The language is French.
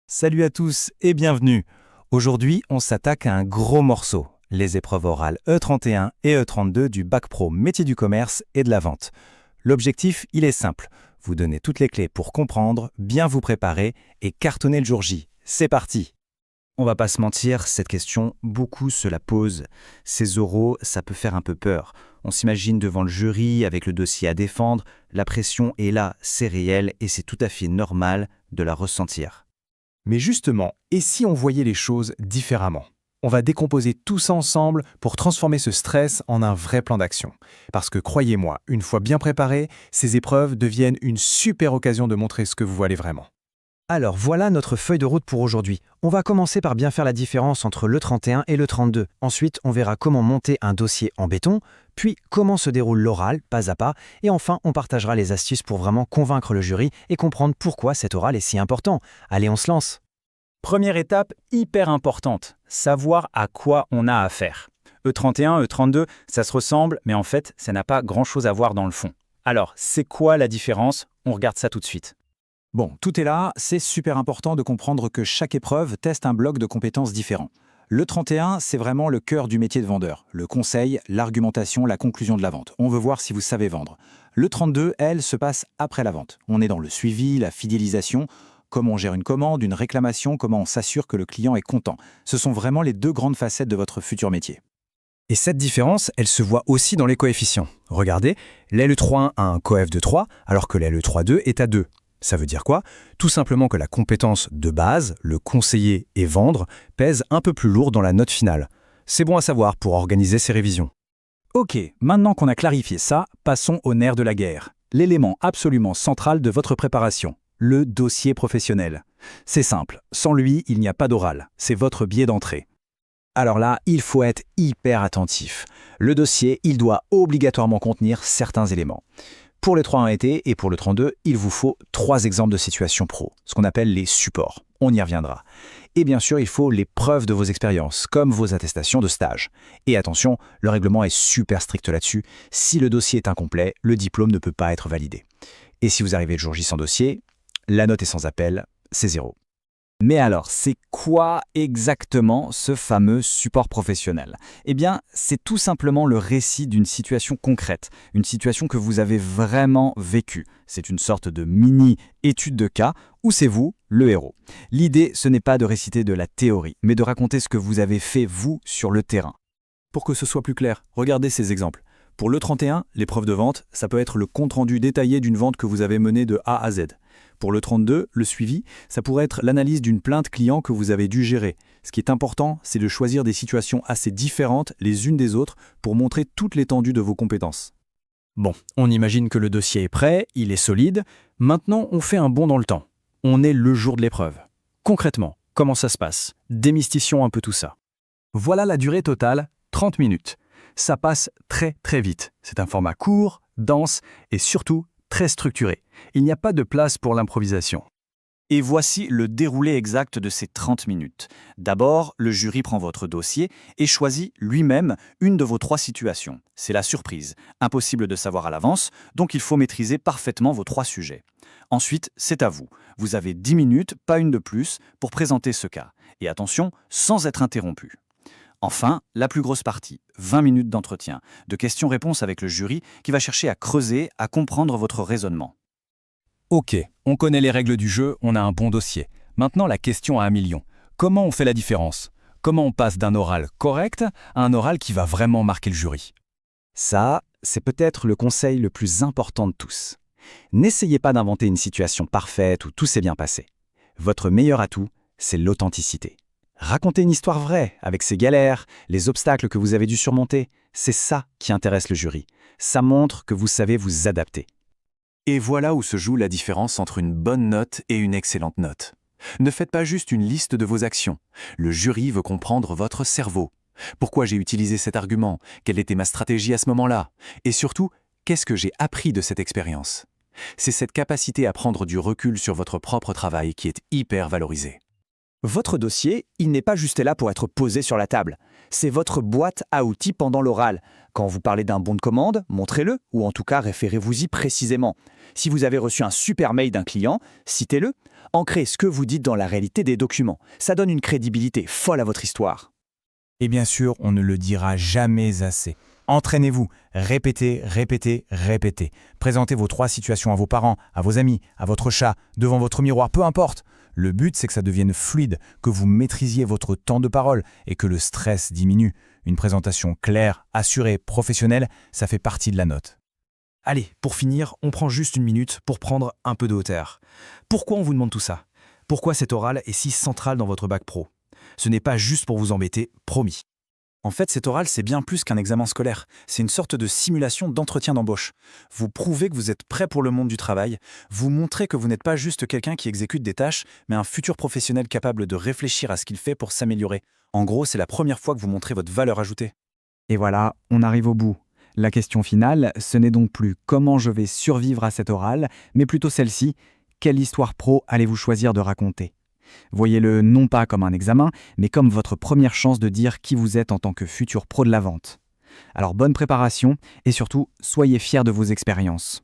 Salut à tous et bienvenue. Aujourd'hui, on s'attaque à un gros morceau, les épreuves orales E31 et E32 du Bac Pro Métier du commerce et de la vente. L'objectif, il est simple, vous donner toutes les clés pour comprendre, bien vous préparer et cartonner le jour J. C'est parti. On va pas se mentir, cette question, beaucoup se la posent. Ces oraux, ça peut faire un peu peur. On s'imagine devant le jury avec le dossier à défendre, la pression est là, c'est réel et c'est tout à fait normal de la ressentir. Mais justement, et si on voyait les choses différemment? On va décomposer tout ça ensemble pour transformer ce stress en un vrai plan d'action. Parce que croyez-moi, une fois bien préparés, ces épreuves deviennent une super occasion de montrer ce que vous valez vraiment. Alors voilà notre feuille de route pour aujourd'hui. On va commencer par bien faire la différence entre le 31 et le 32. Ensuite, on verra comment monter un dossier en béton, puis comment se déroule l'oral, pas à pas, et enfin, on partagera les astuces pour vraiment convaincre le jury et comprendre pourquoi cet oral est si important. Allez, on se lance. Première étape hyper importante, savoir à quoi on a affaire. E31, E32, ça se ressemble, mais en fait, ça n'a pas grand-chose à voir dans le fond. Alors, c'est quoi la différence? On regarde ça tout de suite. Bon, tout est là, c'est super important de comprendre que chaque épreuve teste un bloc de compétences différents. Le 31, c'est vraiment le cœur du métier de vendeur. Le conseil, l'argumentation, la conclusion de la vente. On veut voir si vous savez vendre. Le 32, elle, se passe après la vente. On est dans le suivi, la fidélisation, comment on gère une commande, une réclamation, comment on s'assure que le client est content. Ce sont vraiment les deux grandes facettes de votre futur métier. Et cette différence, elle se voit aussi dans les coefficients. Regardez, l'LE31 a un coef de 3, alors que l'LE32 est à 2. Ça veut dire quoi? Tout simplement que la compétence de base, le conseiller et vendre, pèse un peu plus lourd dans la note finale. C'est bon à savoir pour organiser ses révisions. Ok, maintenant qu'on a clarifié ça, passons au nerf de la guerre. L'élément absolument central de votre préparation, le dossier professionnel. C'est simple, sans lui, il n'y a pas d'oral. C'est votre billet d'entrée. Alors là, il faut être hyper attentif. Le dossier, il doit obligatoirement contenir certains éléments. Pour les 3 été et pour le 32, il vous faut 3 exemples de situations pro, ce qu'on appelle les supports. On y reviendra. Et bien sûr, il faut les preuves de vos expériences, comme vos attestations de stage. Et attention, le règlement est super strict là-dessus. Si le dossier est incomplet, le diplôme ne peut pas être validé. Et si vous arrivez le jour J sans dossier, la note est sans appel, c'est 0. Mais alors, c'est quoi exactement ce fameux support professionnel? Eh bien, c'est tout simplement le récit d'une situation concrète, une situation que vous avez vraiment vécue. C'est une sorte de mini-étude de cas où c'est vous, le héros. L'idée, ce n'est pas de réciter de la théorie, mais de raconter ce que vous avez fait, vous, sur le terrain. Pour que ce soit plus clair, regardez ces exemples. Pour le 31, l'épreuve de vente, ça peut être le compte-rendu détaillé d'une vente que vous avez menée de A à Z. Pour le 32, le suivi, ça pourrait être l'analyse d'une plainte client que vous avez dû gérer. Ce qui est important, c'est de choisir des situations assez différentes les unes des autres pour montrer toute l'étendue de vos compétences. Bon, on imagine que le dossier est prêt, il est solide. Maintenant, on fait un bond dans le temps. On est le jour de l'épreuve. Concrètement, comment ça se passe? Démystifions un peu tout ça. Voilà la durée totale, 30 minutes. Ça passe très très vite. C'est un format court, dense et surtout très structuré. Il n'y a pas de place pour l'improvisation. Et voici le déroulé exact de ces 30 minutes. D'abord, le jury prend votre dossier et choisit lui-même une de vos 3 situations. C'est la surprise. Impossible de savoir à l'avance, donc il faut maîtriser parfaitement vos 3 sujets. Ensuite, c'est à vous. Vous avez 10 minutes, pas une de plus, pour présenter ce cas. Et attention, sans être interrompu. Enfin, la plus grosse partie, 20 minutes d'entretien, de questions-réponses avec le jury qui va chercher à creuser, à comprendre votre raisonnement. Ok, on connaît les règles du jeu, on a un bon dossier. Maintenant, la question à 1 million. Comment on fait la différence? Comment on passe d'un oral correct à un oral qui va vraiment marquer le jury? Ça, c'est peut-être le conseil le plus important de tous. N'essayez pas d'inventer une situation parfaite où tout s'est bien passé. Votre meilleur atout, c'est l'authenticité. Racontez une histoire vraie, avec ses galères, les obstacles que vous avez dû surmonter. C'est ça qui intéresse le jury. Ça montre que vous savez vous adapter. Et voilà où se joue la différence entre une bonne note et une excellente note. Ne faites pas juste une liste de vos actions. Le jury veut comprendre votre cerveau. Pourquoi j'ai utilisé cet argument? Quelle était ma stratégie à ce moment-là? Et surtout, qu'est-ce que j'ai appris de cette expérience? C'est cette capacité à prendre du recul sur votre propre travail qui est hyper valorisée. Votre dossier, il n'est pas juste là pour être posé sur la table. C'est votre boîte à outils pendant l'oral. Quand vous parlez d'un bon de commande, montrez-le, ou en tout cas référez-vous-y précisément. Si vous avez reçu un super mail d'un client, citez-le. Ancrez ce que vous dites dans la réalité des documents. Ça donne une crédibilité folle à votre histoire. Et bien sûr, on ne le dira jamais assez. Entraînez-vous, répétez, répétez, répétez. Présentez vos 3 situations à vos parents, à vos amis, à votre chat, devant votre miroir, peu importe. Le but, c'est que ça devienne fluide, que vous maîtrisiez votre temps de parole et que le stress diminue. Une présentation claire, assurée, professionnelle, ça fait partie de la note. Allez, pour finir, on prend juste une minute pour prendre un peu de hauteur. Pourquoi on vous demande tout ça? Pourquoi cet oral est si central dans votre bac pro? Ce n'est pas juste pour vous embêter, promis. En fait, cet oral, c'est bien plus qu'un examen scolaire. C'est une sorte de simulation d'entretien d'embauche. Vous prouvez que vous êtes prêt pour le monde du travail. Vous montrez que vous n'êtes pas juste quelqu'un qui exécute des tâches, mais un futur professionnel capable de réfléchir à ce qu'il fait pour s'améliorer. En gros, c'est la première fois que vous montrez votre valeur ajoutée. Et voilà, on arrive au bout. La question finale, ce n'est donc plus comment je vais survivre à cet oral, mais plutôt celle-ci, quelle histoire pro allez-vous choisir de raconter? Voyez-le non pas comme un examen, mais comme votre première chance de dire qui vous êtes en tant que futur pro de la vente. Alors bonne préparation et surtout, soyez fiers de vos expériences.